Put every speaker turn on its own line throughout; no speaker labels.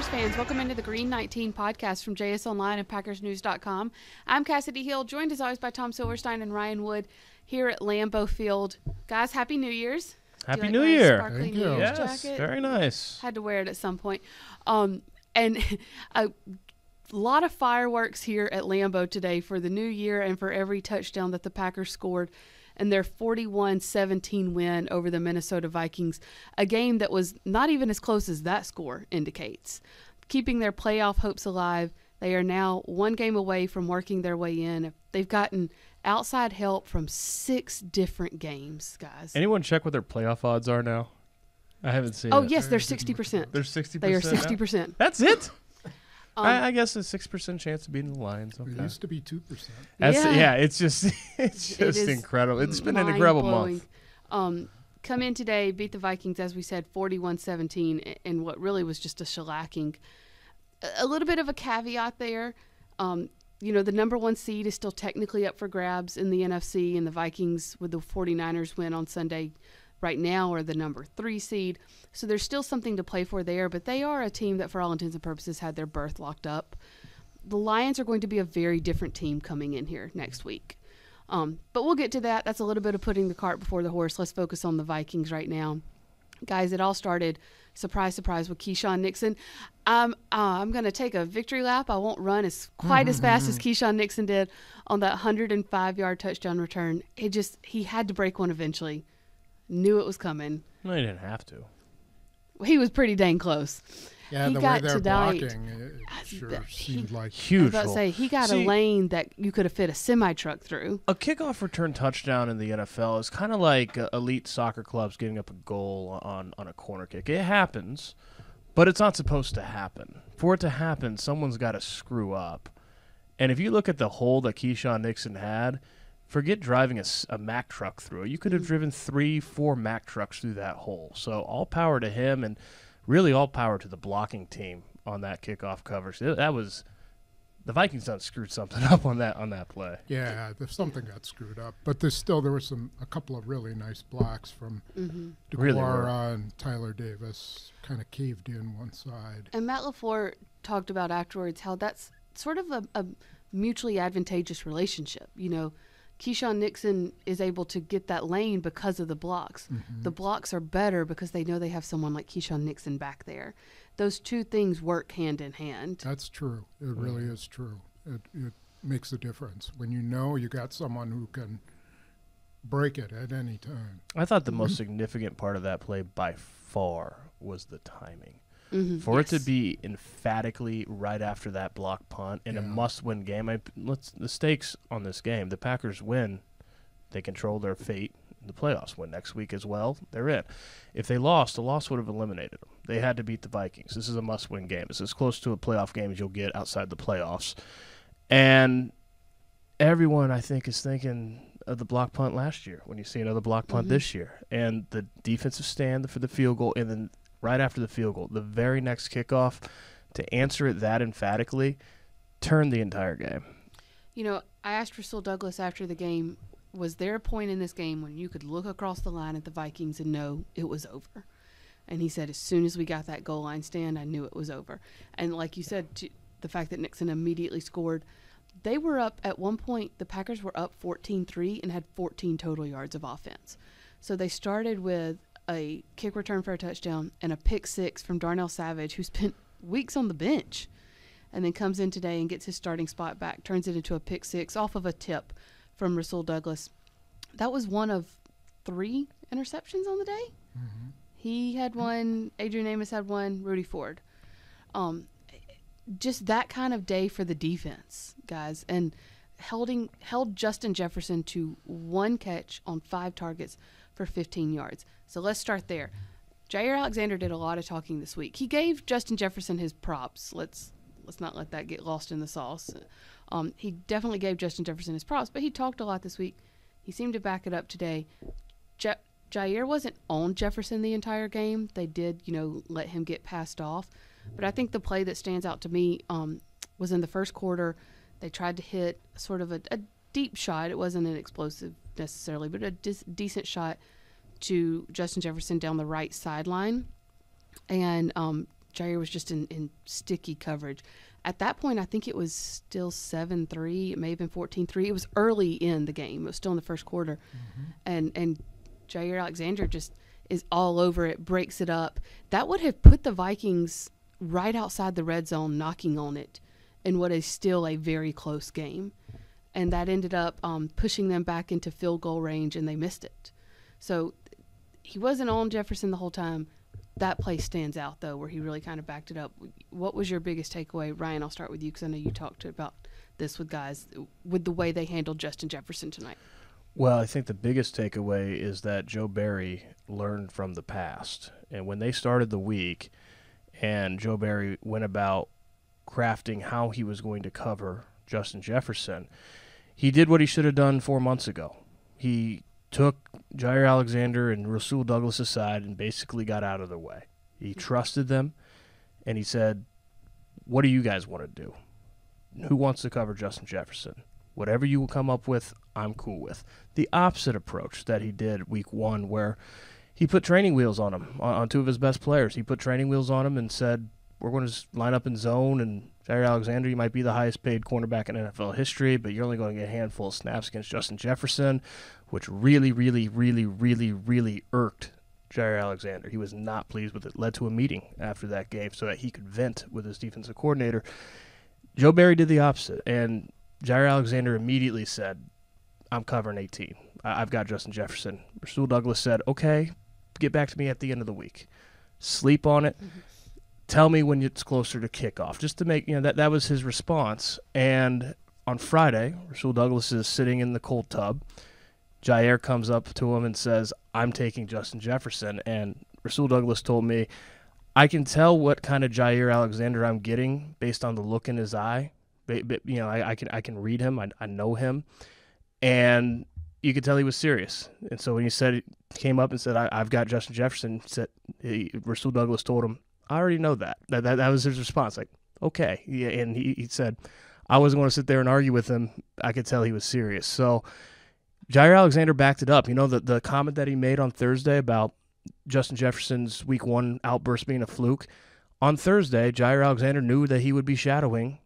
fans, welcome into the Green 19 podcast from JS Online and PackersNews.com. I'm Kassidy Hill, joined as always by Tom Silverstein and Ryan Wood here at Lambeau Field. Guys, Happy New Year's.
Happy New Year.
Sparkly
Thank
New
you.
Year's
Yes,
jacket.
very nice.
Had to wear it at some point. And a lot of fireworks here at Lambeau today for the new year and for every touchdown that the Packers scored in their 41-17 win over the Minnesota Vikings, a game that was not even as close as that score indicates. Keeping their playoff hopes alive, they are now one game away from working their way in. They've gotten outside help from 6 different games, guys.
Anyone check what their playoff odds are now? I haven't seen
Oh,
it.
yes, they're 60%.
They're 60%.
They are
now?
60%.
That's it? I guess a 6% chance of beating the Lions. Okay.
It used to be 2%.
Yeah.
It's just
is
incredible. It's been an incredible month.
Come in today, beat the Vikings, as we said, 41-17, in what really was just a shellacking. A little bit of a caveat there. The number 1 seed is still technically up for grabs in the NFC, and the Vikings, with the 49ers win on Sunday, right now are the number 3 seed. So there's still something to play for there, but they are a team that, for all intents and purposes, had their berth locked up. The Lions are going to be a very different team coming in here next week. But we'll get to that. That's a little bit of putting the cart before the horse. Let's focus on the Vikings right now. Guys, it all started, surprise, surprise, with Keyshawn Nixon. I'm going to take a victory lap. I won't run quite as fast as Keyshawn Nixon did on that 105-yard touchdown return. He had to break one eventually. Knew it was coming.
No, he didn't have to.
He was pretty dang close.
Yeah,
He
the
got
way they're
tonight.
blocking, it sure seemed like
I
Huge.
was about to say, he got a lane that you could have fit a semi-truck through.
A kickoff return touchdown in the NFL is kind of like elite soccer clubs giving up a goal on a corner kick. It happens, but it's not supposed to happen. For it to happen, someone's got to screw up. And if you look at the hole that Keyshawn Nixon had, forget driving a Mack truck through it. You could have driven 3-4 Mack trucks through that hole. So all power to him, and really all power to the blocking team on that kickoff coverage. That was the Vikings done screwed something up on that play.
yeah, something got screwed up. But there was a couple of really nice blocks from
Really were.
DeGuara and Tyler Davis. Kind of caved in one side.
And Matt LaFleur talked about afterwards how that's sort of a mutually advantageous relationship. Keyshawn Nixon is able to get that lane because of the blocks. The blocks are better because they know they have someone like Keyshawn Nixon back there. Those two things work hand in hand.
That's true. It really is true. It makes a difference when you got someone who can break it at any time.
I thought the most significant part of that play by far was the timing. For it to be emphatically right after that block punt in a must-win game, the stakes on this game, the Packers win, they control their fate in the playoffs. Win next week as well, they're in. If they lost, the loss would have eliminated them. They had to beat the Vikings. This is a must-win game. It's as close to a playoff game as you'll get outside the playoffs. And everyone, I think, is thinking of the block punt last year when you see another block punt this year. And the defensive stand for the field goal, and then right after the field goal, the very next kickoff, to answer it that emphatically, turned the entire game.
I asked Rasul Douglas after the game, was there a point in this game when you could look across the line at the Vikings and know it was over? And he said, as soon as we got that goal line stand, I knew it was over. And like you said, the fact that Nixon immediately scored, they were up at one point, the Packers were up 14-3 and had 14 total yards of offense. So they started with a kick return for a touchdown and a pick 6 from Darnell Savage, who spent weeks on the bench, and then comes in today and gets his starting spot back, turns it into a pick 6 off of a tip from Rasul Douglas. That was one of 3 interceptions on the day. He had one, Adrian Amos had one, Rudy Ford. Just that kind of day for the defense, guys, and held Justin Jefferson to 1 catch on 5 targets for 15 yards. So let's start there. Jaire Alexander did a lot of talking this week. He gave Justin Jefferson his props. Let's not let that get lost in the sauce. He definitely gave Justin Jefferson his props, but he talked a lot this week. He seemed to back it up today. Jaire wasn't on Jefferson the entire game. They did, let him get passed off. But I think the play that stands out to me was in the first quarter. They tried to hit sort of a deep shot. It wasn't an explosive necessarily, but a decent shot to Justin Jefferson down the right sideline. And Jaire was just in sticky coverage. At that point, I think it was still 7-3. It may have been 14-3. It was early in the game. It was still in the first quarter. And Jaire Alexander just is all over it, breaks it up. That would have put the Vikings right outside the red zone, knocking on it in what is still a very close game. And that ended up pushing them back into field goal range, and they missed it. So he wasn't on Jefferson the whole time. That play stands out, though, where he really kind of backed it up. What was your biggest takeaway? Ryan, I'll start with you because I know you talked about this with guys, with the way they handled Justin Jefferson tonight.
Well, I think the biggest takeaway is that Joe Barry learned from the past. And when they started the week and Joe Barry went about crafting how he was going to cover Justin Jefferson, he did what he should have done 4 months ago. He took Jaire Alexander and Rasul Douglas aside and basically got out of their way. He trusted them, and he said, what do you guys want to do? Who wants to cover Justin Jefferson? Whatever you will come up with, I'm cool with. The opposite approach that he did week 1, where he put training wheels on him, on 2 of his best players. He put training wheels on him and said, we're going to line up in zone, and Jaire Alexander, you might be the highest paid cornerback in NFL history, but you're only going to get a handful of snaps against Justin Jefferson, which really, really, really, really, really irked Jaire Alexander. He was not pleased with it. Led to a meeting after that game so that he could vent with his defensive coordinator. Joe Barry did the opposite, and Jaire Alexander immediately said, I'm covering 18. I've got Justin Jefferson. Rasul Douglas said, okay, get back to me at the end of the week. Sleep on it. Tell me when it's closer to kickoff, just to make, that was his response. And on Friday, Rasul Douglas is sitting in the cold tub. Jaire comes up to him and says, I'm taking Justin Jefferson. And Rasul Douglas told me, I can tell what kind of Jaire Alexander I'm getting based on the look in his eye. I can read him. I know him. And you could tell he was serious. And so when he came up and said, I've got Justin Jefferson, Rasul Douglas told him, I already know that. That was his response. Like, okay. Yeah, and he said, I wasn't going to sit there and argue with him. I could tell he was serious. So Jaire Alexander backed it up. The comment that he made on Thursday about Justin Jefferson's week 1 outburst being a fluke. On Thursday, Jaire Alexander knew that he would be shadowing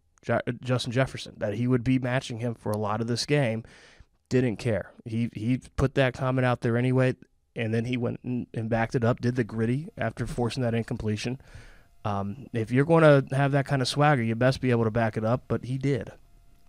Justin Jefferson, that he would be matching him for a lot of this game. Didn't care. He put that comment out there anyway. And then he went and backed it up, did the gritty after forcing that incompletion. If you're going to have that kind of swagger, you best be able to back it up, but he did.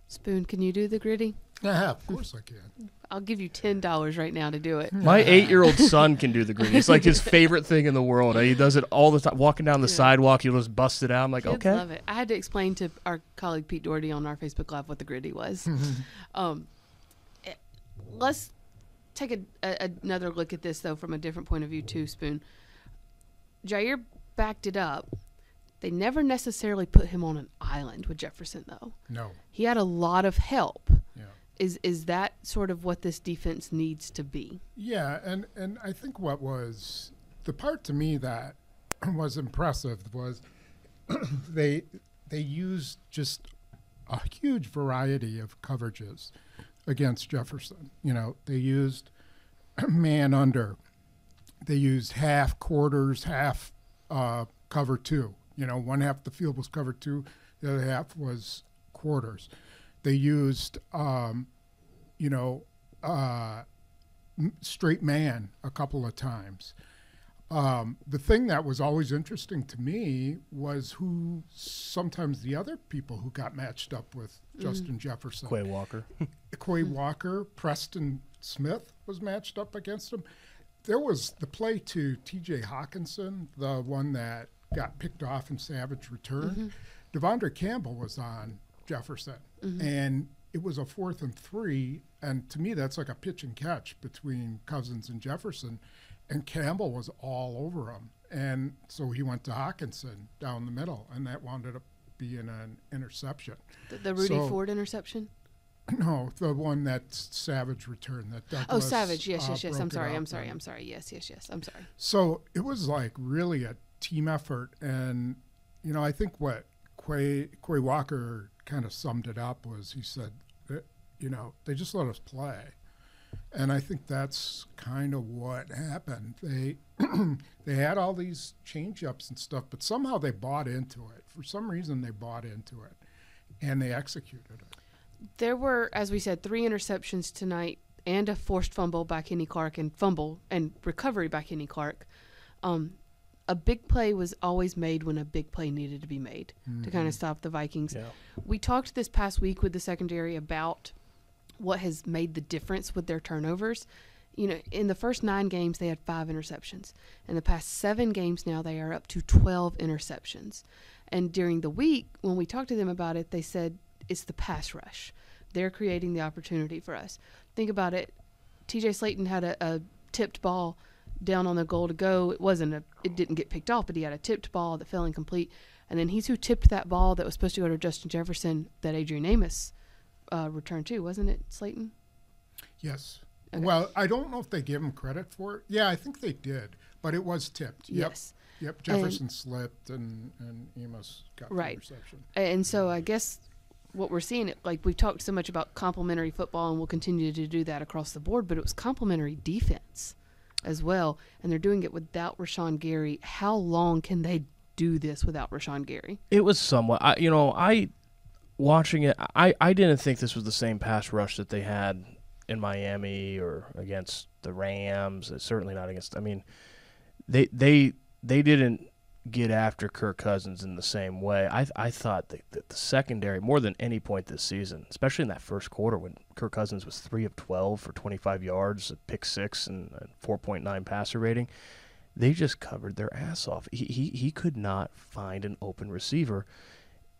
Spoon, can you do the gritty?
Yeah, of course I can.
I'll give you $10 right now to do it.
My 8-year-old son can do the gritty. It's like his favorite thing in the world. He does it all the time. Walking down the sidewalk, he'll just bust it out. I'm like,
Kids
okay.
love it. I had to explain to our colleague Pete Doherty on our Facebook Live what the gritty was. Let's take another look at this, though, from a different point of view, too, Spoon. Jaire backed it up. They never necessarily put him on an island with Jefferson, though.
No.
He had a lot of help.
Yeah.
Is that sort of what this defense needs to be?
Yeah, and I think what was the part to me that was impressive was they used just a huge variety of coverages against Jefferson. They used man under. They used half, quarters, half cover 2. One half of the field was cover 2, the other half was quarters. They used, straight man a couple of times. The thing that was always interesting to me was who sometimes the other people who got matched up with Justin Jefferson.
Quay Walker.
Quay Walker, Preston Smith was matched up against him. There was the play to T.J. Hawkinson, the one that got picked off and Savage returned. Devondre Campbell was on Jefferson, and it was a 4th and 3, and to me that's like a pitch and catch between Cousins and Jefferson, and Campbell was all over him, and so he went to Hawkinson down the middle, and that wound up being an interception.
The Rudy Ford interception?
No, the one that Savage returned. That Douglas,
oh, Savage, yes. I'm sorry. Yes. I'm sorry.
So it was like really a team effort, and I think what Quay Walker kind of summed it up was he said that, they just let us play, and I think that's kind of what happened. they had all these change-ups and stuff, but somehow they bought into it. For some reason, they bought into it, and they executed it.
There were, as we said, 3 interceptions tonight and a forced fumble by Kenny Clark and recovery by Kenny Clark. A big play was always made when a big play needed to be made to kind of stop the Vikings.
Yeah.
We talked this past week with the secondary about what has made the difference with their turnovers. You know, in the first 9 games, they had 5 interceptions. In the past 7 games now, they are up to 12 interceptions. And during the week, when we talked to them about it, they said it's the pass rush. They're creating the opportunity for us. Think about it. T.J. Slaton had a tipped ball down on the goal to go. It didn't get picked off, but he had a tipped ball that fell incomplete. And then he's who tipped that ball that was supposed to go to Justin Jefferson that Adrian Amos returned to, wasn't it, Slaton?
Yes.
Okay.
Well, I don't know if they give him credit for it. Yeah, I think they did, but it was tipped.
Yes.
Yep. Jefferson slipped and Amos got the interception.
And so I guess what we're seeing, like we've talked so much about complementary football, and we'll continue to do that across the board, but it was complementary defense as well, and they're doing it without Rashawn Gary. How long can they do this without Rashawn Gary?
It was somewhat. Watching it, I didn't think this was the same pass rush that they had in Miami or against the Rams. It's certainly not against. I mean, they didn't get after Kirk Cousins in the same way. I thought that the secondary, more than any point this season, especially in that first quarter when Kirk Cousins was 3 of 12 for 25 yards, a pick 6, and a 4.9 passer rating, they just covered their ass off. He could not find an open receiver.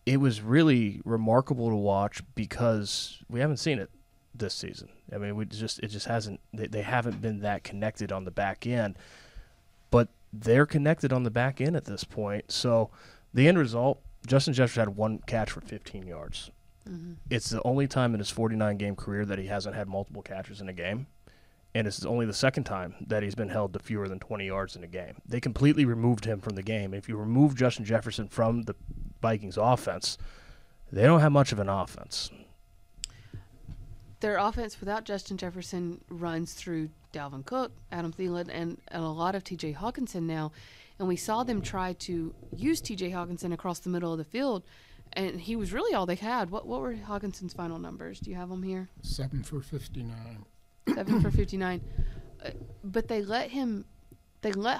It was really remarkable to watch because we haven't seen it this season. I mean, it just hasn't. They haven't been that connected on the back end, but they're connected on the back end at this point. So the end result, Justin Jefferson had 1 catch for 15 yards. Mm-hmm. It's the only time in his 49-game career that he hasn't had multiple catches in a game, and it's only the second time that he's been held to fewer than 20 yards in a game. They completely removed him from the game. If you remove Justin Jefferson from the Vikings offense, they don't have much of an offense.
Their offense without Justin Jefferson runs through Dalvin Cook, Adam Thielen, and a lot of T.J. Hawkinson now. And we saw them try to use T.J. Hawkinson across the middle of the field, and he was really all they had. What were Hawkinson's final numbers? Do you have them here?
7 for 59.
7 for 59. But they let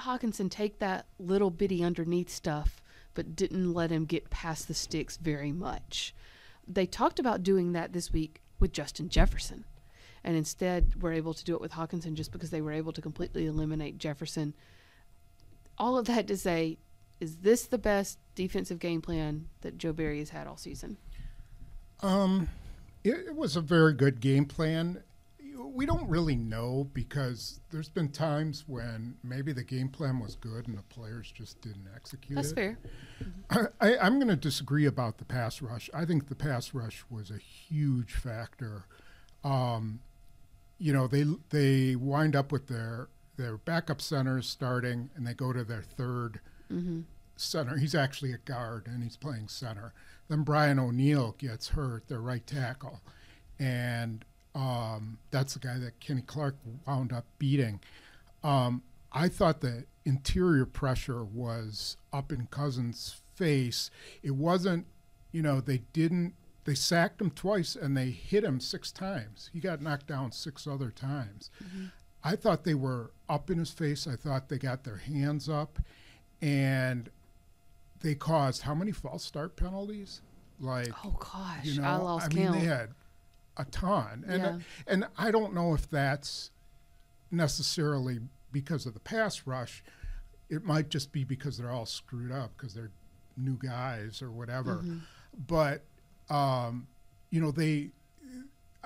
Hawkinson take that little bitty underneath stuff, but didn't let him get past the sticks very much. They talked about doing that this week with Justin Jefferson, and instead were able to do it with Hawkinson just because they were able to completely eliminate Jefferson. All of that to say, is this the best defensive game plan that Joe Barry has had all season?
It was a very good game plan. We don't really know because there's been times when maybe the game plan was good and the players just didn't execute
That's
it.
fair.
I'm going to disagree about the pass rush. I think the pass rush was a huge factor. They wind up with their backup centers starting, and they go to their third center. He's actually a guard, and he's playing center. Then Brian O'Neill gets hurt, their right tackle, and that's the guy that Kenny Clark wound up beating. I thought the interior pressure was up in Cousins' face. It wasn't, they sacked him twice and they hit him 6 times. He got knocked down 6 other times. Mm-hmm. I thought they were up in his face. I thought they got their hands up, and they caused how many false start penalties?
Oh gosh, I lost count.
They had a ton, and I don't know if that's necessarily because of the pass rush. It might just be because they're all screwed up because they're new guys or whatever. Mm-hmm. But I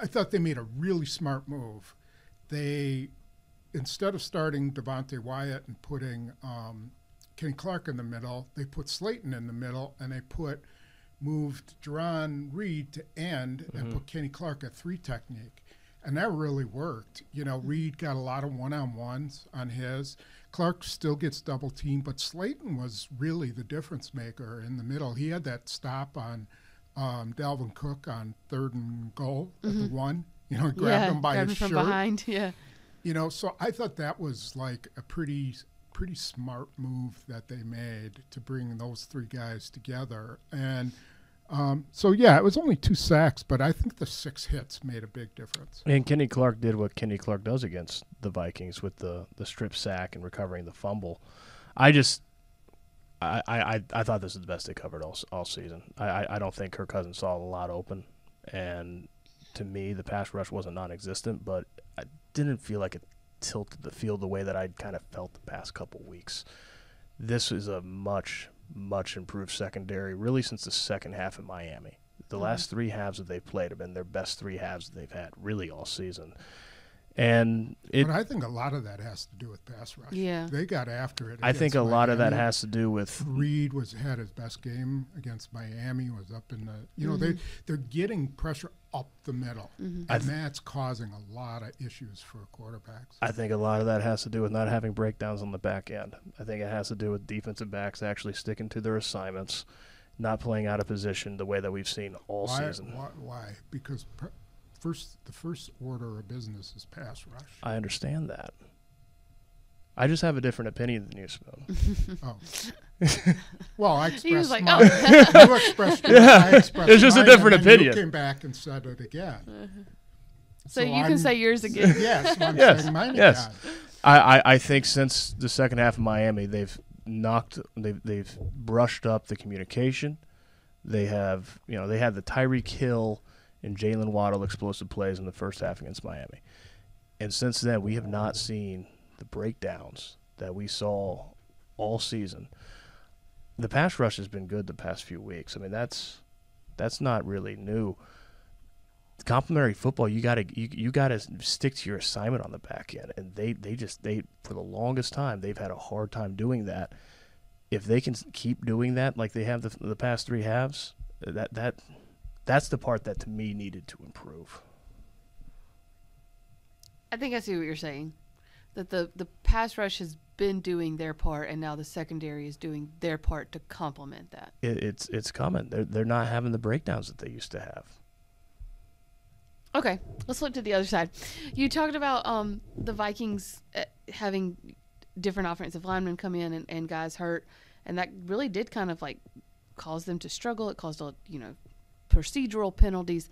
thought they made a really smart move. They, instead of starting Devontae Wyatt and putting Kenny Clark in the middle, they put Slaton in the middle, and they moved Jerron Reed to end and put Kenny Clark at 3 technique. And that really worked. Reed got a lot of one-on-ones on his. Clark still gets double-teamed, but Slaton was really the difference maker in the middle. He had that stop on Dalvin Cook on 3rd and goal at the 1. He grabbed him by his shirt.
From behind, yeah.
So I thought that was like a pretty pretty smart move that they made to bring those three guys together. And so, yeah, it was only 2 sacks, but I think the 6 hits made a big difference.
And Kenny Clark did what Kenny Clark does against the Vikings with the strip sack and recovering the fumble. I thought this was the best they covered all season. I don't think Kirk Cousins saw a lot open, and to me, the pass rush wasn't non-existent, but I didn't feel like it tilted the field the way that I'd kind of felt the past couple weeks. This is a much improved secondary, really since the second half in Miami. The last 3 halves that they've played have been their best 3 halves that they've had, really all season. And
but I think a lot of that has to do with pass rush.
Yeah.
They got after it.
I think a lot of that has to do with
Reed had his best game against Miami, was up in the they're getting pressure up the middle. And that's causing a lot of issues for quarterbacks.
I think a lot of that has to do with not having breakdowns on the back end. I think it has to do with defensive backs actually sticking to their assignments, not playing out of position the way that we've seen all season.
Why? Because the first order of business is pass rush.
I understand that. I just have a different opinion than you, Spoon.
Oh. Well, I expressed
He was like,
mine. You expressed yours, I expressed
It's just a
mine,
different
and then
opinion.
You came back and said it again.
So you can say yours again.
Yes, I'm
Yes,
saying mine
yes.
again.
I think since the second half of Miami, they've brushed up the communication. They have, they had the Tyreek Hill and Jalen Waddle explosive plays in the first half against Miami. And since then, we have not seen the breakdowns that we saw all season. The pass rush has been good the past few weeks. I mean, that's not really new. Complementary football, you gotta stick to your assignment on the back end, and they for the longest time they've had a hard time doing that. If they can keep doing that like they have the past 3 halves, that's the part that to me needed to improve.
I think I see what you're saying. That the pass rush has been doing their part, and now the secondary is doing their part to complement that.
It's coming. They're not having the breakdowns that they used to have.
Okay, let's look to the other side. You talked about the Vikings having different offensive linemen come in and guys hurt, and that really did kind of like cause them to struggle. It caused procedural penalties.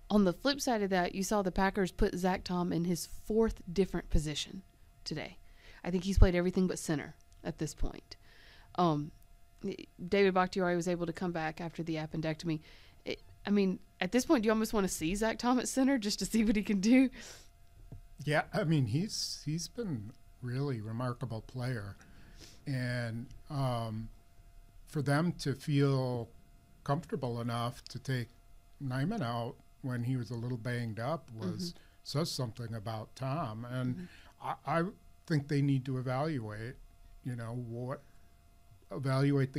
On the flip side of that, you saw the Packers put Zach Tom in his 4th different position today. I think he's played everything but center at this point. David Bakhtiari was able to come back after the appendectomy. At this point, do you almost want to see Zach Tom at center just to see what he can do?
Yeah, I mean, he's been really remarkable player. And for them to feel comfortable enough to take Nijman out when he was a little banged up says something about Tom. And I think they need to evaluate the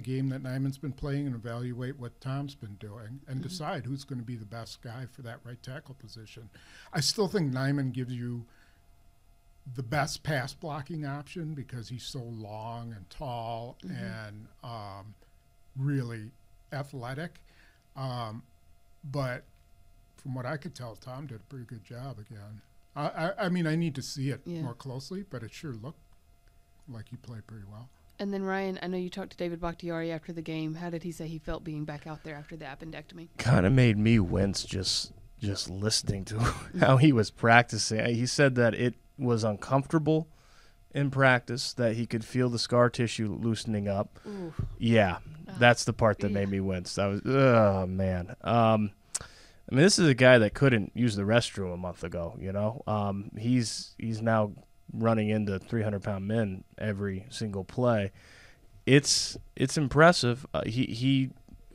game that Nijman's been playing and evaluate what Tom's been doing and decide who's going to be the best guy for that right tackle position. I still think Nijman gives you the best pass blocking option because he's so long and tall and really athletic. But from what I could tell, Tom did a pretty good job again. I mean, I need to see it more closely, but it sure looked like he played pretty well.
And then, Ryan, I know you talked to David Bakhtiari after the game. How did he say he felt being back out there after the appendectomy?
Kind of made me wince just listening to how he was practicing. He said that it was uncomfortable in practice, that he could feel the scar tissue loosening up. Ooh. Yeah, that's the part that made me wince. I was, oh, man. This is a guy that couldn't use the restroom a month ago, He's now running into 300-pound men every single play. It's impressive. He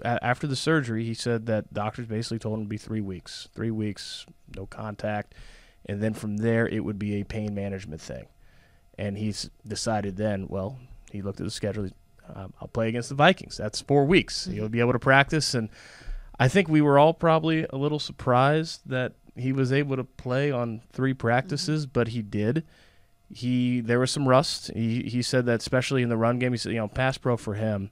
after the surgery, he said that doctors basically told him to be 3 weeks. 3 weeks, no contact. And then from there, it would be a pain management thing. And he's decided then, he looked at the schedule. I'll play against the Vikings. That's 4 weeks. He'll be able to practice. And I think we were all probably a little surprised that he was able to play on 3 practices, but he did. There was some rust. He said that especially in the run game, he said, pass pro for him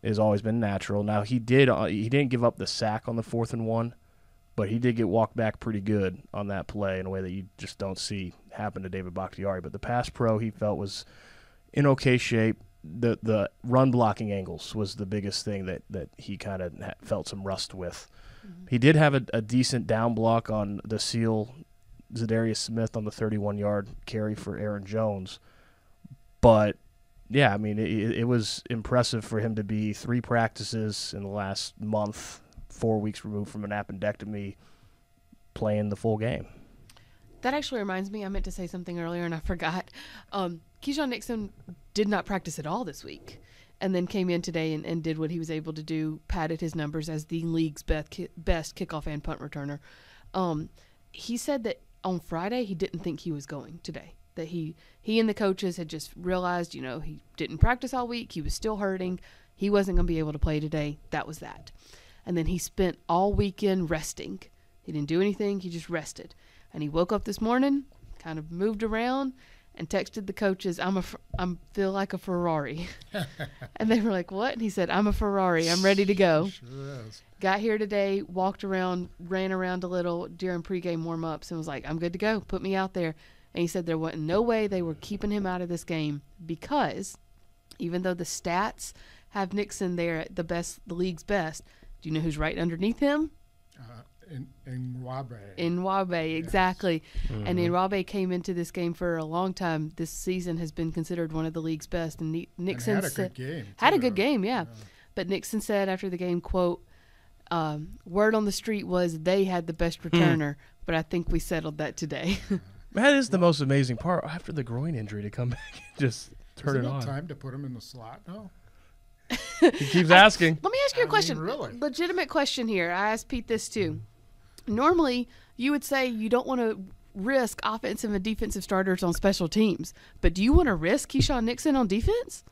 has always been natural. Now, he didn't give up the sack on the 4th and 1, but he did get walked back pretty good on that play in a way that you just don't see happen to David Bakhtiari. But the pass pro he felt was in okay shape. The run blocking angles was the biggest thing that he kind of felt some rust with. Mm-hmm. He did have a decent down block on the seal, Zadarius Smith on the 31-yard carry for Aaron Jones. But, yeah, I mean, it was impressive for him to be 3 practices in the last month, 4 weeks removed from an appendectomy, playing the full game.
That actually reminds me, I meant to say something earlier and I forgot. Keyshawn Nixon did not practice at all this week and then came in today and did what he was able to do, padded his numbers as the league's best kickoff and punt returner. He said that on Friday he didn't think he was going today, that he and the coaches had just realized, he didn't practice all week. He was still hurting. He wasn't going to be able to play today. That was that. And then he spent all weekend resting. He didn't do anything. He just rested. And he woke up this morning, kind of moved around, and texted the coaches, I feel like a Ferrari. And they were like, what? And he said, I'm a Ferrari. I'm ready to go.
Sure is.
Got here today, walked around, ran around a little during pregame warm-ups, and was like, I'm good to go. Put me out there. And he said there wasn't no way they were keeping him out of this game because even though the stats have Nixon there at the league's best, do you know who's right underneath him? Nwabe, exactly. Mm-hmm. And Nwabe came into this game for a long time. This season has been considered one of the league's best. And Nixon
had a good game.
Had a good game, yeah. But Nixon said after the game, quote, word on the street was they had the best returner, but I think we settled that today.
That is the most amazing part. After the groin injury to come back and just turn it on.
Isn't it time to put him in the slot now?
He keeps asking.
Let me ask you a question.
Really?
Legitimate question here. I asked Pete this too. Normally, you would say you don't want to risk offensive and defensive starters on special teams, but do you want to risk Keyshawn Nixon on defense?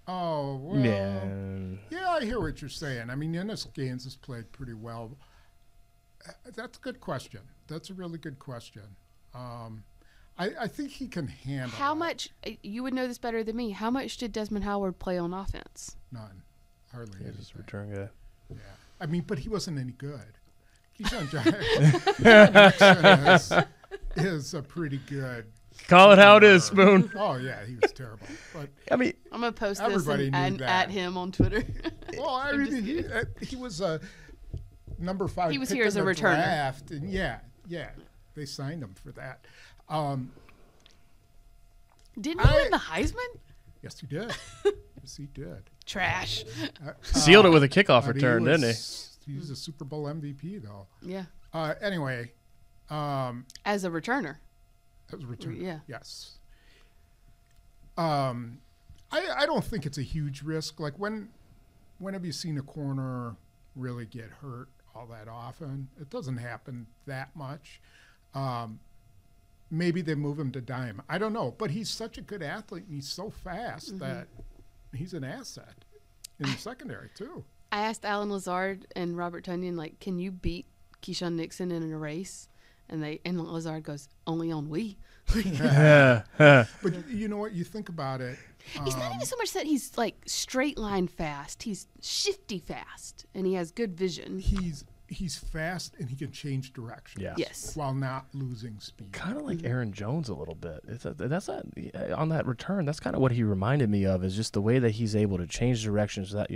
Oh, well, yeah, I hear what you're saying. I mean, Ennis Gaines has played pretty well. That's a good question. That's a really good question. I think he can handle
How much, you would know this better than me, how much did Desmond Howard play on offense?
None. Hardly anything.
He's a return guy.
Yeah. I mean, but he wasn't any good. Keyshawn Nixon is a pretty good.
Call it how it is, Spoon.
Oh, yeah, he was terrible. But
I mean,
I'm going to post this and at him on Twitter.
Well, I mean, he was a number 5
He was
pick
here as
in
a
the
returner.
draft, and yeah, they signed him for that.
Didn't he win the Heisman?
Yes, he did. Yes, he did.
Trash.
sealed it with a kickoff return, didn't he?
He was a Super Bowl MVP, though.
Yeah.
Anyway.
As a returner.
As a returner,
yeah.
Yes. I don't think it's a huge risk. Like, when have you seen a corner really get hurt all that often? It doesn't happen that much. Maybe they move him to dime. I don't know. But he's such a good athlete, and he's so fast that he's an asset in the secondary, too.
I asked Alan Lazard and Robert Tunyon, like, can you beat Keyshawn Nixon in a race? And Lazard goes, only on we.
But you know what? You think about it.
He's not even so much that he's, like, straight line fast. He's shifty fast, and he has good vision.
He's fast, and he can change direction.
Yes.
While not losing speed.
Kind of like Aaron Jones a little bit. On that return, that's kind of what he reminded me of, is just the way that he's able to change directions. That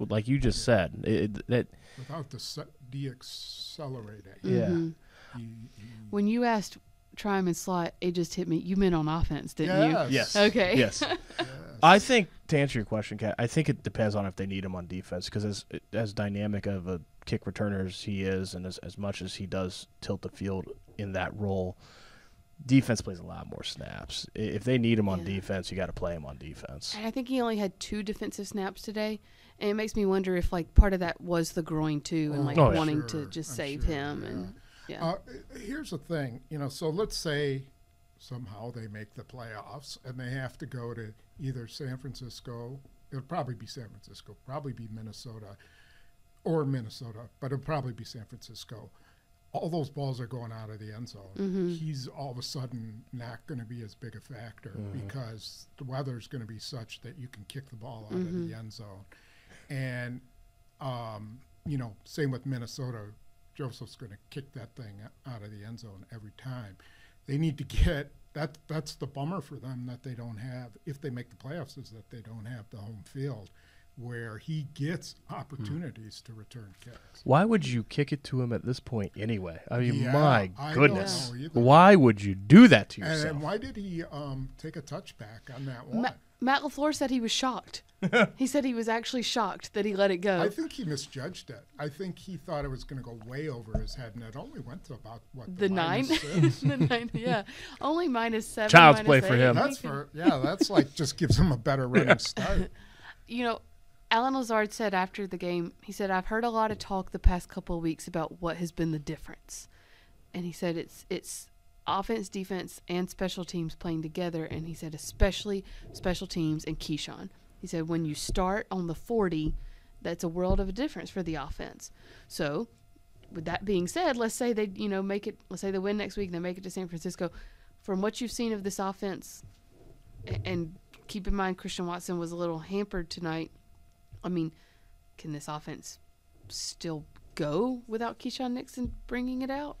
like you just said.
Without the deaccelerating.
Yeah.
When you asked try him in slot, it just hit me. You meant on offense, didn't you?
Yes.
Okay.
Yes. I think, to answer your question, Kat, I think it depends on if they need him on defense, because as dynamic of a kick returner as he is, and as much as he does tilt the field in that role, defense plays a lot more snaps. If they need him on defense, you got to play him on defense.
And I think he only had 2 defensive snaps today, and it makes me wonder if, like, part of that was the groin too, and wanting to just save him. And
here's the thing, so let's say somehow they make the playoffs and they have to go to either San Francisco. It'll probably be San Francisco, probably be Minnesota, but it'll probably be San Francisco. All those balls are going out of the end zone. He's all of a sudden not going to be as big a factor because the weather's going to be such that you can kick the ball out of the end zone. And, same with Minnesota. Joseph's going to kick that thing out of the end zone every time. They need to get that's the bummer for them that they don't have, if they make the playoffs, is that they don't have the home field where he gets opportunities to return kicks.
Why would you kick it to him at this point anyway? I mean,
Yeah,
my
I
goodness.
don't know either.
Why would you do that to yourself?
And why did he take a touchback on that one?
Matt LaFleur said he was shocked. He said he was actually shocked that he let it go.
I think he misjudged it. I think he thought it was going to go way over his head, and it only went to about,
the 9? The 9, yeah. Only -7.
Child's play for
-8.
him.
That's like just gives him a better running start.
You know, Alan Lazard said after the game, he said, I've heard a lot of talk the past couple of weeks about what has been the difference. And he said it's offense, defense, and special teams playing together. And he said especially special teams and Keyshawn. He said when you start on the 40, that's a world of a difference for the offense. So with that being said, let's say they make it. Let's say they win next week and they make it to San Francisco. From what you've seen of this offense, and keep in mind Christian Watson was a little hampered tonight. I mean, can this offense still go without Keyshawn Nixon bringing it out?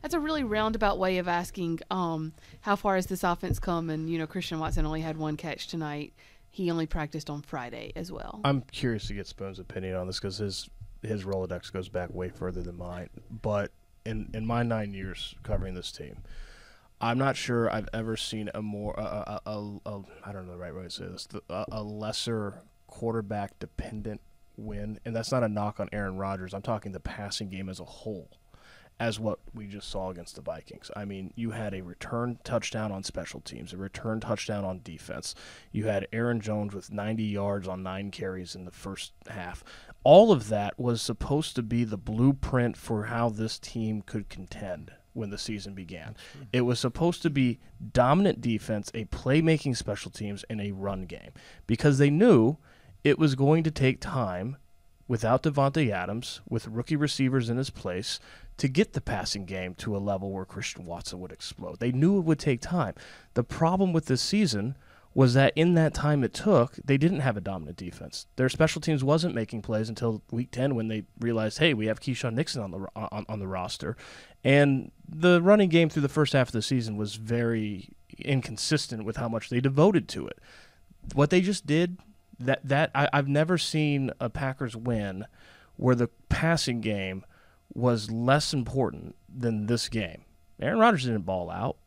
That's a really roundabout way of asking how far has this offense come? And, Christian Watson only had one catch tonight. He only practiced on Friday as well.
I'm curious to get Spoon's opinion on this because his Rolodex goes back way further than mine. But in my 9 years covering this team, I'm not sure I've ever seen a more I don't know the right way to say this, a lesser quarterback-dependent win. And that's not a knock on Aaron Rodgers. I'm talking the passing game as a whole, as what we just saw against the Vikings. I mean, you had a return touchdown on special teams, a return touchdown on defense. You had Aaron Jones with 90 yards on 9 carries in the first half. All of that was supposed to be the blueprint for how this team could contend when the season began. It was supposed to be dominant defense, a playmaking special teams, and a run game, because they knew it was going to take time without Davante Adams, with rookie receivers in his place, to get the passing game to a level where Christian Watson would explode. They knew it would take time. The problem with this season was that in that time it took, they didn't have a dominant defense. Their special teams wasn't making plays until week 10 when they realized, hey, we have Keyshawn Nixon on the roster. And the running game through the first half of the season was very inconsistent with how much they devoted to it. What they just did, I've never seen a Packers win where the passing game was less important than this game. Aaron Rodgers didn't ball out.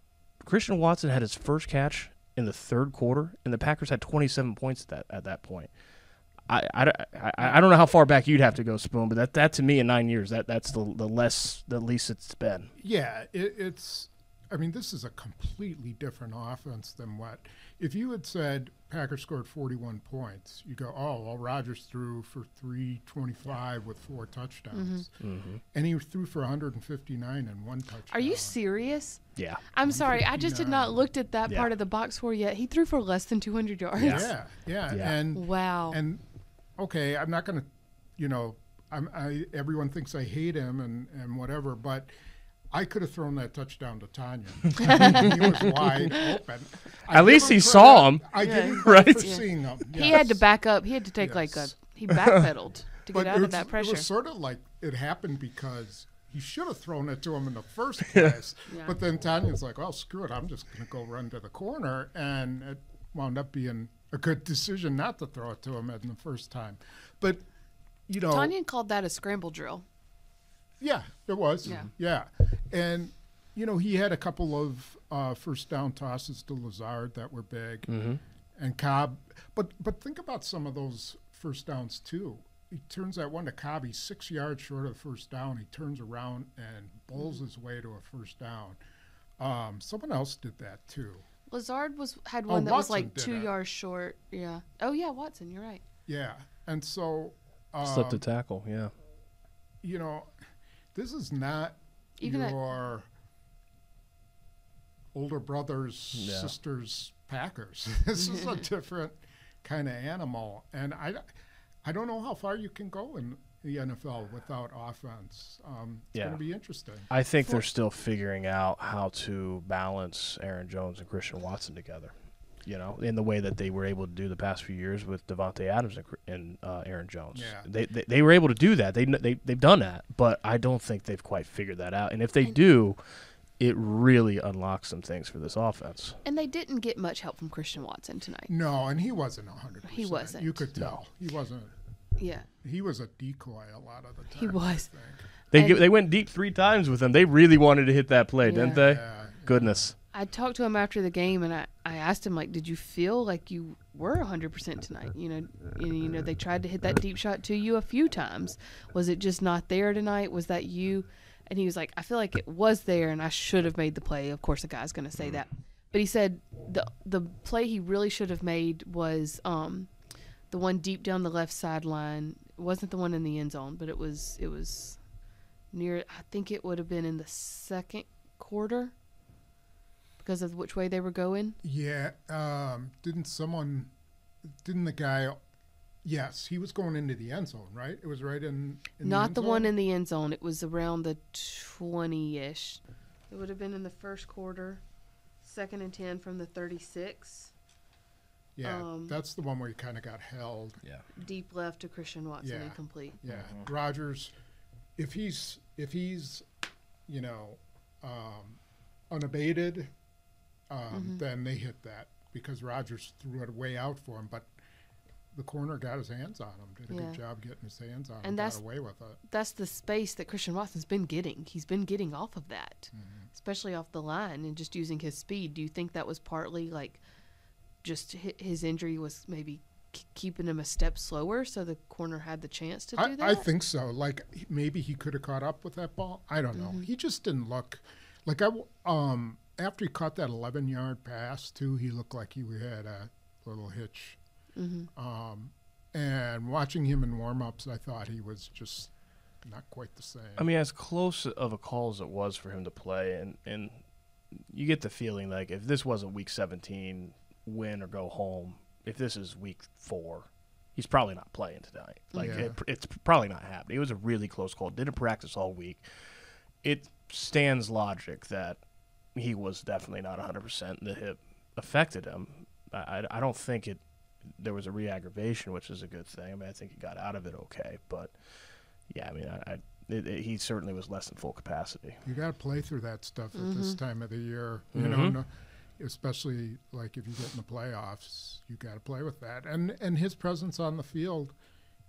Christian Watson had his first catch in the third quarter, and the Packers had 27 points at that point. I don't know how far back you'd have to go, Spoon, but that to me in 9 years, that's the least it's been.
Yeah, it's. I mean, this is a completely different offense than what. If you had said Packers scored 41 points, you go, oh, well, Rodgers threw for 325 with 4 touchdowns. Mm-hmm. And he threw for 159 and 1 touchdown.
Are you serious?
Yeah.
I'm sorry. I just had not looked at that part of the box score yet. He threw for less than 200 yards.
Yeah. And
wow.
And, okay, I'm not going to, everyone thinks I hate him and whatever, but – I could have thrown that touchdown to Tanya. He was wide open.
At least he saw him.
I give him credit for seeing him. Yes.
He had to back up. He had to take he backpedaled to get out of that pressure.
It was sort of like it happened because he should have thrown it to him in the first place. But then Tanya's like, well, screw it. I'm just going to go run to the corner. And it wound up being a good decision not to throw it to him in the first time. But,
Tanya called that a scramble drill.
Yeah, it was. Yeah. And, he had a couple of first down tosses to Lazard that were big. Mm-hmm. And Cobb. But think about some of those first downs, too. He turns that one to Cobb. He's 6 yards short of the first down. He turns around and bowls his way to a first down. Someone else did that, too.
Lazard had one that was like 2 yards short. Yeah. Oh, yeah, Watson. You're right.
Yeah. And so.
Slipped a tackle, yeah.
This is not your older brother's sister's Packers. This is a different kind of animal. And I don't know how far you can go in the NFL without offense. It's going to be interesting.
I think they're still figuring out how to balance Aaron Jones and Christian Watson together. In the way that they were able to do the past few years with Davante Adams and Aaron Jones. Yeah. They were able to do that. They've done that, but I don't think they've quite figured that out. And if they do, it really unlocks some things for this offense.
And they didn't get much help from Christian Watson tonight.
No, and he wasn't 100%.
He wasn't.
You could tell. He wasn't.
Yeah.
He was a decoy a lot of the time.
He was.
They went deep 3 times with him. They really wanted to hit that play, didn't they?
Yeah.
Goodness.
I talked to him after the game, and I asked him, like, did you feel like you were 100% tonight? They tried to hit that deep shot to you a few times. Was it just not there tonight? Was that you? And he was like, I feel like it was there, and I should have made the play. Of course, a guy's going to say that. But he said the play he really should have made was the one deep down the left sideline. It wasn't the one in the end zone, but it was near. I think it would have been in the second quarter because of which way they were going.
Yeah. Didn't the guy? Yes, he was going into the end zone, right? It was right in
Not
the
the
end
one
zone?
in the end zone. It was around the 20-ish. It would have been in the first quarter, 2nd and 10 from the 36.
Yeah, that's the one where he kind of got held.
Yeah.
Deep left to Christian Watson,
Yeah.
incomplete.
Yeah, Rodgers, if he's unabated, then they hit that because Rodgers threw it way out for him, but the corner got his hands on him, did a good job getting his hands on him,
And
got away with it.
That's the space that Christian Watson's been getting. He's been getting off of that, especially off the line and just using his speed. Do you think that was partly like just his injury was maybe keeping him a step slower so the corner had the chance to do that?
I think so. Like maybe he could have caught up with that ball. I don't know. He just didn't look like after he caught that 11-yard pass too. He looked like he had a little hitch. And watching him in warm-ups, I thought he was just not quite the same.
I mean, as close of a call as it was for him to play, and you get the feeling like if this wasn't week 17, win or go home, if this is week 4, he's probably not playing tonight. Like it's probably not happening. It was a really close call. Didn't practice all week. It stands logic that he was definitely not 100%, and the hip affected him. I don't think there was a re-aggravation, which is a good thing. I mean, I think he got out of it okay. But, yeah, I mean, he certainly was less than full capacity.
You got to play through that stuff at this time of the year. You know, especially like if you get in the playoffs, you got to play with that. And his presence on the field,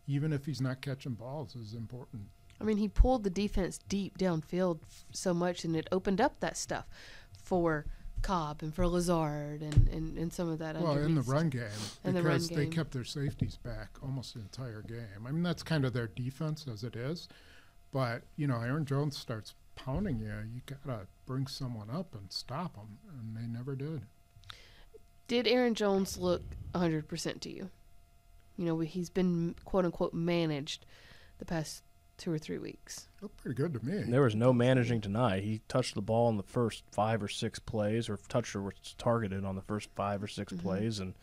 even if he's not catching balls, is important.
I mean, he pulled the defense deep downfield so much, and it opened up that stuff for Cobb and for Lazard and some of that.
Well, in the run game, because
they
they kept their safeties back almost the entire game. I mean, that's kind of their defense as it is. But, Aaron Jones starts pounding you. You got to bring someone up and stop him, and they never did.
Did Aaron Jones look 100% to you? He's been, quote-unquote, managed the past 2 or 3 weeks.
Looked pretty good to me.
There was no managing tonight. He touched the ball in the first 5 or 6 plays, or touched or was targeted on the first 5 or 6 plays, and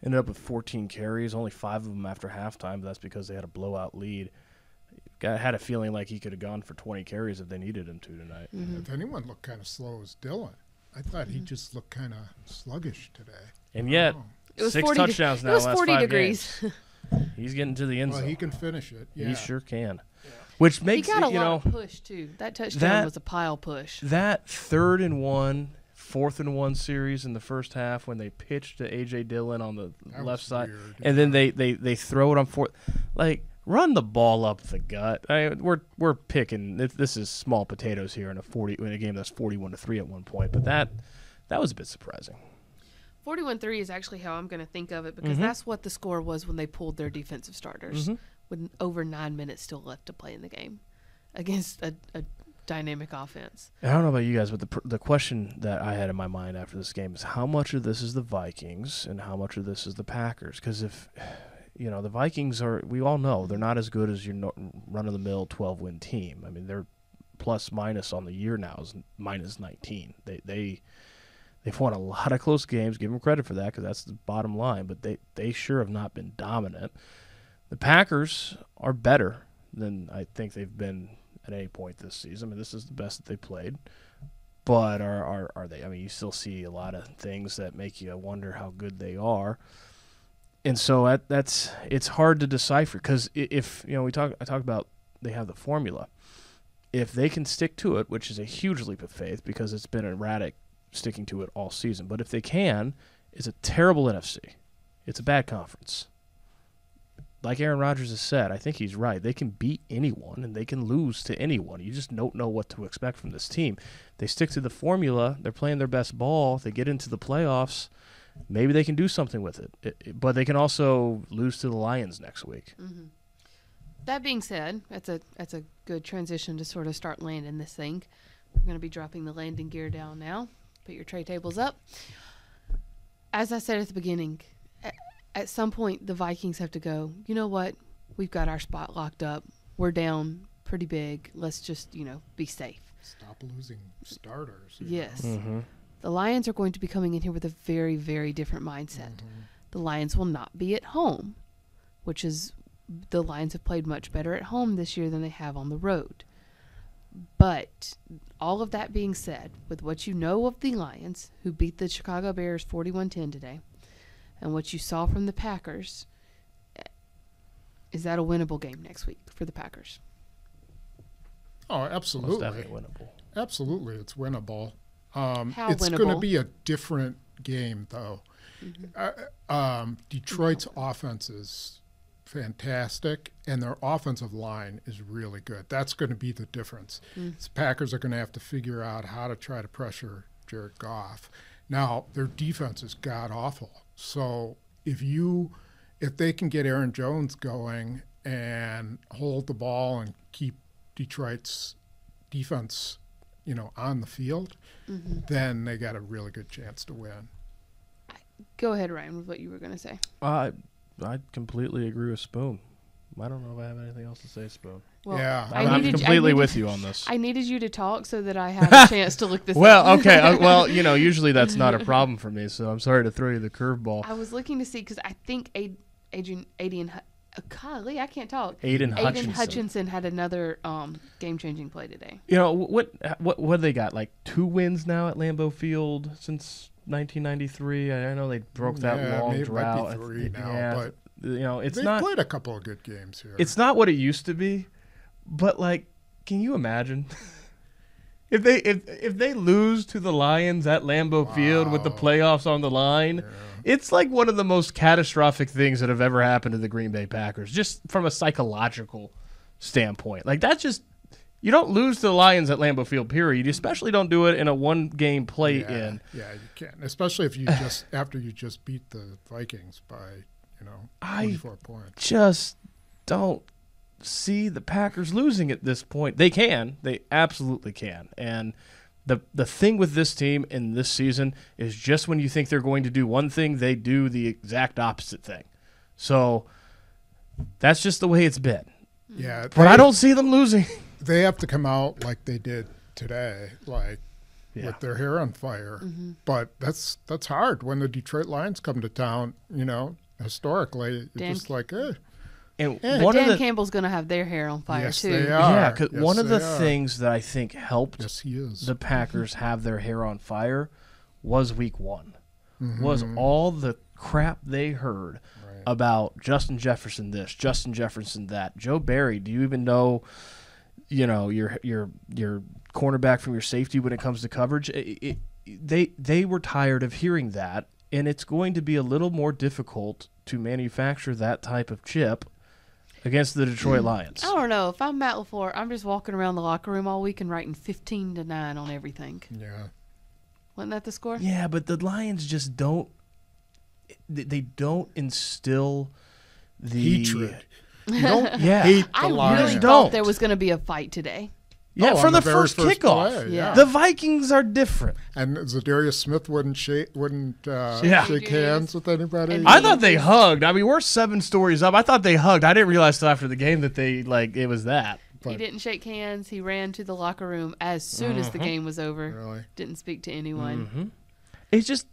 ended up with 14 carries, only 5 of them after halftime. But that's because they had a blowout lead. Had a feeling like he could have gone for 20 carries if they needed him to tonight.
If anyone looked kind of slow, it was Dylan. I thought he just looked kind of sluggish today.
And yet,
It was
6
40
touchdowns now.
It was
last
40
5
degrees.
games. He's getting to the end zone.
Well, he can finish it. Yeah.
He sure can. Yeah. Which makes
he got a lot of push too. That touchdown was a pile push.
That 3rd and 1, 4th and 1 series in the first half when they pitched to A.J. Dillon on the left side,
weird.
and then they throw it on 4th. Like, run the ball up the gut. We're picking. This is small potatoes here in a game that's 41-3 at one point, but that was a bit surprising.
41-3 is actually how I'm going to think of it because that's what the score was when they pulled their defensive starters with over 9 minutes still left to play in the game against a dynamic offense.
I don't know about you guys, but the question that I had in my mind after this game is how much of this is the Vikings and how much of this is the Packers? Because if the Vikings we all know they're not as good as your run-of-the-mill 12-win team. I mean, they're plus-minus on the year now is minus 19. They've won a lot of close games. Give them credit for that because that's the bottom line. But they sure have not been dominant. The Packers are better than I think they've been at any point this season. I mean, this is the best that they played. But are they? I mean, you still see a lot of things that make you wonder how good they are. And so it's hard to decipher because if I talk about they have the formula. if they can stick to it, which is a huge leap of faith because it's been erratic sticking to it all season, but if they can, it's a terrible NFC. It's a bad conference. Like Aaron Rodgers has said, I think he's right. They can beat anyone and they can lose to anyone. You just don't know what to expect from this team. They stick to the formula. They're playing their best ball. They get into the playoffs. Maybe they can do something with it. But they can also lose to the Lions next week.
Mm-hmm. That being said, that's a good transition to sort of start landing this thing. We're going to be dropping the landing gear down now. Put your tray tables up. As I said at the beginning, at some point the Vikings have to go, you know what? We've got our spot locked up. We're down pretty big. Let's just, be safe.
Stop losing starters.
Yes.
Mm-hmm.
The Lions are going to be coming in here with a very, very different mindset. Mm-hmm. The Lions will not be at home, which is the Lions have played much better at home this year than they have on the road. But all of that being said, with what you know of the Lions, who beat the Chicago Bears 41-10 today, and what you saw from the Packers, is that a winnable game next week for the Packers?
Oh, absolutely.
Most definitely winnable.
Absolutely, it's winnable.
How
it's
winnable?
going to be a different game, though. Mm-hmm. Detroit's offense is fantastic, and their offensive line is really good. That's going to be the difference. The Packers are going to have to figure out how to try to pressure Jared Goff. Now, their defense is god-awful. So if they can get Aaron Jones going and hold the ball and keep Detroit's defense, on the field, then they got a really good chance to win.
Go ahead, Ryan, with what you were going to say.
I completely agree with Spoon. I don't know if I have anything else to say, Spoon.
Well,
yeah,
I'm completely with you on this.
I needed you to talk so that I have a chance to look this up.
Well, okay. Usually that's not a problem for me, so I'm sorry to throw you the curveball.
I was looking to see because I think Aiden Hutchinson had another game-changing play today.
What they got? Like 2 wins now at Lambeau Field since 1993. I know they broke that long drought.
Might be 3 now, but
it's
they've
not
played a couple of good games here.
It's not what it used to be, but can you imagine if they lose to the Lions at Lambeau Field with the playoffs on the line? Yeah. It's like one of the most catastrophic things that have ever happened to the Green Bay Packers, just from a psychological standpoint. That's just you don't lose to the Lions at Lambeau Field, period. You especially don't do it in a 1-game play-in.
Yeah, you can't, especially if you after you just beat the Vikings by 24 points.
Just don't see the Packers losing at this point. They can. They absolutely can. And the thing with this team in this season is just when you think they're going to do one thing, they do the exact opposite thing. So that's just the way it's been.
Yeah,
but I don't see them losing.
They have to come out like they did today, with their hair on fire. Mm-hmm. But that's hard when the Detroit Lions come to town. Historically, it's just
And Dan Campbell's going to have their hair on fire,
yes,
too.
They are.
Yeah, because one of the things that I think helped
the
Packers have their hair on fire was week 1. Mm-hmm. Was all the crap they heard about Justin Jefferson this, Justin Jefferson that. Joe Barry, do you even know, your cornerback from your safety when it comes to coverage? They were tired of hearing that, and it's going to be a little more difficult to manufacture that type of chip against the Detroit Lions.
I don't know. If I'm Matt LaFleur, I'm just walking around the locker room all week and writing 15-9 on everything.
Yeah.
Wasn't that the score?
Yeah, but the Lions just don't – they don't instill the –
hatred. You don't hate the Lions.
I really thought there was going to be a fight today.
Yeah, for the first kickoff.
Yeah.
The Vikings are different.
And Zadarius Smith wouldn't shake hands with anybody.
And
I thought they hugged. I mean, we're 7 stories up. I thought they hugged. I didn't realize till after the game that they it was that.
He didn't shake hands. He ran to the locker room as soon as the game was over.
Really?
Didn't speak to anyone.
Mm-hmm. It's just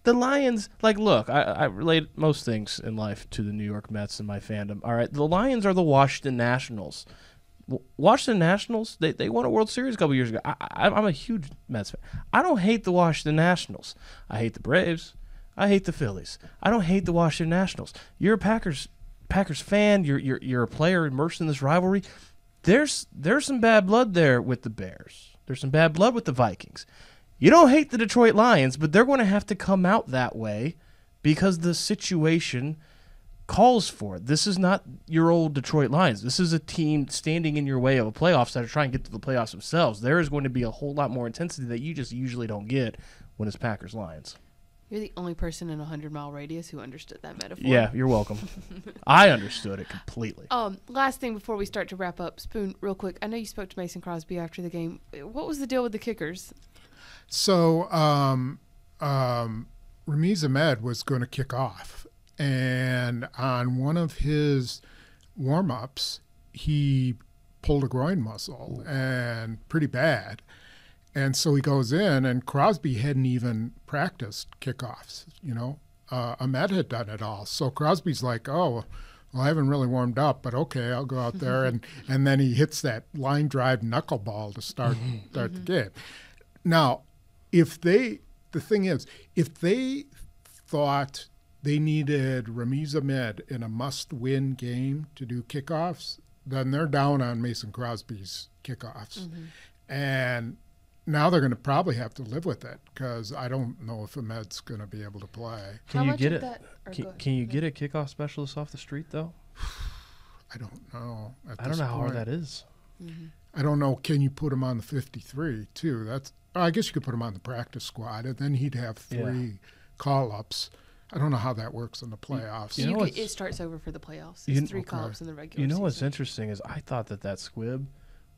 the Lions. Look, I relate most things in life to the New York Mets and my fandom. All right, the Lions are the Washington Nationals. Washington Nationals, they won a World Series a couple years ago. I'm a huge Mets fan. I don't hate the Washington Nationals. I hate the Braves. I hate the Phillies. I don't hate the Washington Nationals. You're a Packers fan. You're a player immersed in this rivalry. there's some bad blood there with the Bears. There's some bad blood with the Vikings. You don't hate the Detroit Lions, but they're going to have to come out that way because the situation calls for it. This is not your old Detroit Lions. This is a team standing in your way of a playoffs that are trying to get to the playoffs themselves. There is going to be a whole lot more intensity that you just usually don't get when it's Packers-Lions.
You're the only person in a 100-mile radius who understood that metaphor.
Yeah, you're welcome. I understood it completely.
Last thing before we start to wrap up, Spoon, real quick. I know you spoke to Mason Crosby after the game. What was the deal with the kickers?
So Ramiz Ahmed was going to kick off. And on one of his warm-ups, he pulled a groin muscle, and pretty bad. And so he goes in, and Crosby hadn't even practiced kickoffs, Ahmed had done it all. So Crosby's like, oh, well, I haven't really warmed up, but okay, I'll go out there. And then he hits that line drive knuckleball to start the game. Now, if they thought they needed Ramiz Ahmed in a must-win game to do kickoffs, then they're down on Mason Crosby's kickoffs. And now they're going to probably have to live with it because I don't know if Ahmed's going to be able to play.
Can you get a kickoff specialist off the street, though?
I don't know.
I don't know how hard that is.
I don't know. Can you put him on the 53, too? I guess you could put him on the practice squad, and then he'd have 3 call-ups. I don't know how that works in the playoffs.
It starts over for the playoffs. It's 3 call-ups in the regular season.
What's interesting is I thought that squib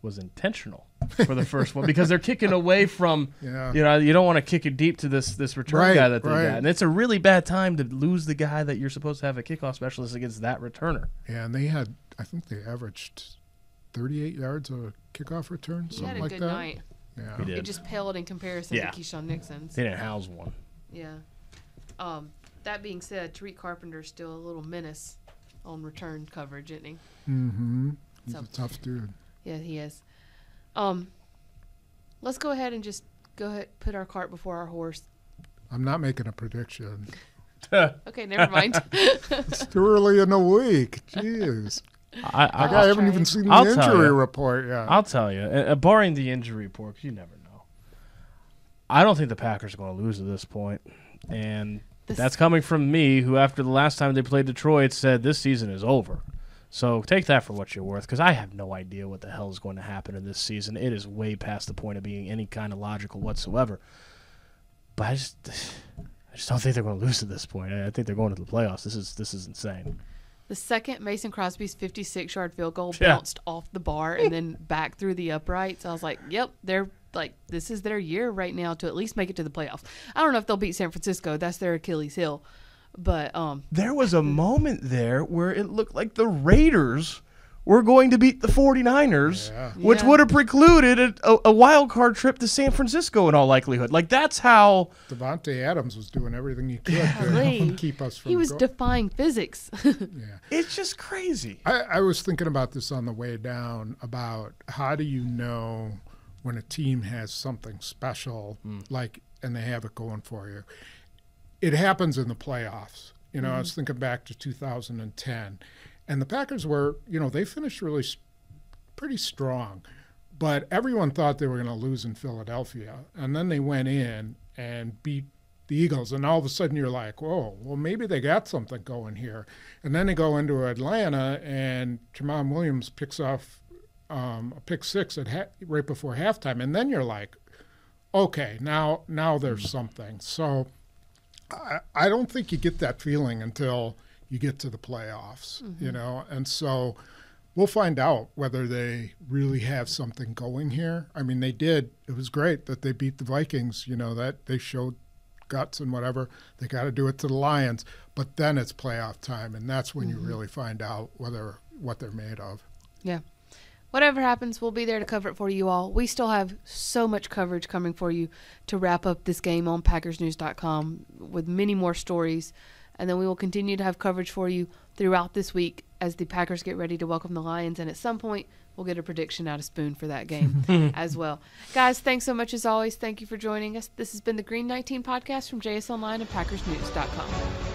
was intentional for the first one because they're kicking away from, you don't want to kick it deep to this return guy that they got. And it's a really bad time to lose the guy that you're supposed to have a kickoff specialist against that returner.
Yeah, and I think they averaged 38 yards of a kickoff return, something like that.
He had a good night.
Yeah.
It just paled in comparison to Keyshawn Nixon's.
They didn't house one.
Yeah. That being said, Tariq Carpenter's still a little menace on return coverage, isn't he?
Mm-hmm. He's a tough dude.
Yeah, he is. Let's go ahead and just put our cart before our horse.
I'm not making a prediction.
Okay, never mind.
It's too early in the week. Jeez. I haven't even seen the injury report yet.
I'll tell you. Barring the injury report, 'cause you never know. I don't think the Packers are going to lose at this point. And that's coming from me, who after the last time they played Detroit said this season is over. So take that for what you're worth, because I have no idea what the hell is going to happen in this season. It is way past the point of being any kind of logical whatsoever. But I just don't think they're going to lose at this point. I think they're going to the playoffs. This is insane.
The second Mason Crosby's 56-yard field goal bounced off the bar and then back through the uprights, I was like, yep, they're like, this is their year right now to at least make it to the playoffs. I don't know if they'll beat San Francisco. That's their Achilles heel. But
there was a moment there where it looked like the Raiders were going to beat the 49ers, which would have precluded a wild card trip to San Francisco in all likelihood. Like, that's how
Devontae Adams was doing everything he could to keep us from
He was defying physics.
It's just crazy.
I was thinking about this on the way down, about how do you know when a team has something special, and they have it going for you. It happens in the playoffs. I was thinking back to 2010. And the Packers were, they finished really pretty strong. But everyone thought they were going to lose in Philadelphia. And then they went in and beat the Eagles. And all of a sudden you're like, whoa, well, maybe they got something going here. And then they go into Atlanta, and Jamal Williams picks off a pick six right before halftime. And then you're like, okay, now there's something. So I don't think you get that feeling until you get to the playoffs, and so we'll find out whether they really have something going here. I mean, they did. It was great that they beat the Vikings, that they showed guts and whatever. They got to do it to the Lions, but then it's playoff time, and that's when you really find out what they're made of.
Yeah. Whatever happens, we'll be there to cover it for you all. We still have so much coverage coming for you to wrap up this game on PackersNews.com with many more stories. And then we will continue to have coverage for you throughout this week as the Packers get ready to welcome the Lions. And at some point, we'll get a prediction out of Spoon for that game as well. Guys, thanks so much as always. Thank you for joining us. This has been the Green 19 podcast from JS Online and PackersNews.com.